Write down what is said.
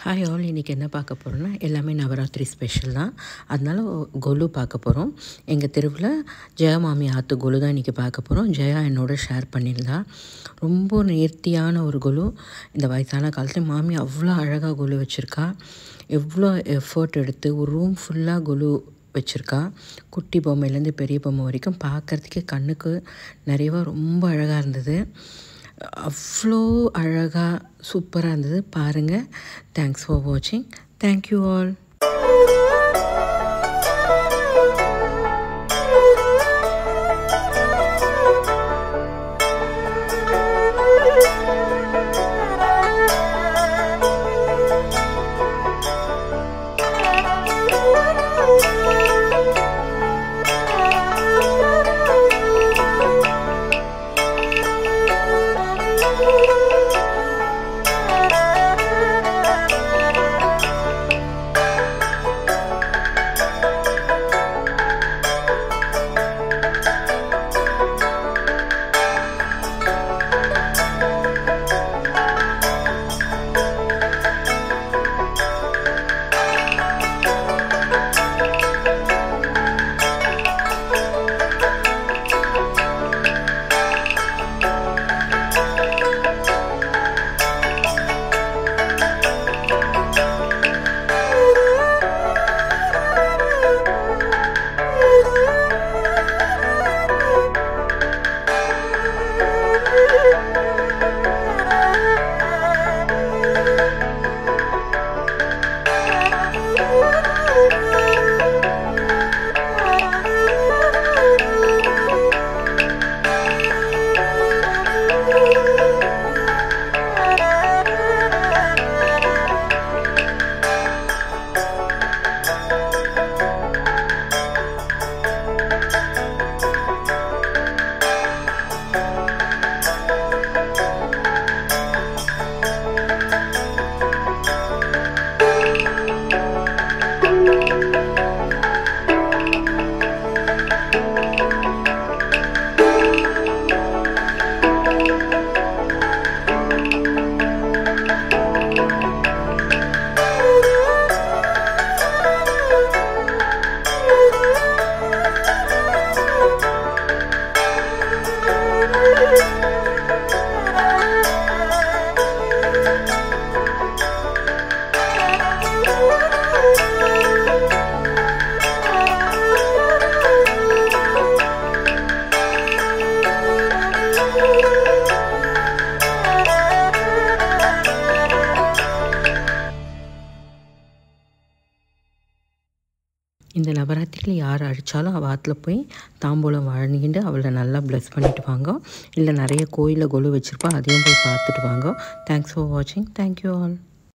Hi all, இன்றைக்கி என்ன பார்க்க போகிறோன்னா எல்லாமே நவராத்திரி ஸ்பெஷல் தான். அதனால கொலு பார்க்க போகிறோம். எங்கள் தெருவில் ஜெயா மாமி ஆற்று கொலு தான் இன்றைக்கி பார்க்க போகிறோம். ஜெயா என்னோட ஷேர் பண்ணியிருந்தா. ரொம்ப நேர்த்தியான ஒரு கொலு. இந்த வயசான காலத்தில் மாமி அவ்வளோ அழகாக கொலு வச்சுருக்கா. எவ்வளோ எஃபர்ட் எடுத்து ஒரு ரூம் ஃபுல்லாக கொலு வச்சுருக்கா. குட்டி பொம்மையிலேருந்து பெரிய பொம்மை வரைக்கும் பார்க்குறதுக்கே கண்ணுக்கு நிறையவா ரொம்ப அழகாக இருந்தது. அவ்வளோ அழகாக சூப்பராக இருந்தது. பாருங்கள். தேங்க்ஸ் ஃபார் வாட்சிங். Thank you all. இந்த நவராத்திரியில் யார் அடித்தாலும் அவள் ஆற்றுல போய் தாம்பூலம் வாங்கிட்டு அவளை நல்லா ப்ளஸ் பண்ணிட்டு வாங்க. இல்லை நிறைய கோயிலில் கொலு வச்சுருப்பா, அதையும் போய் பார்த்துட்டு வாங்க. தேங்க்ஸ் ஃபார் வாட்சிங். Thank you all.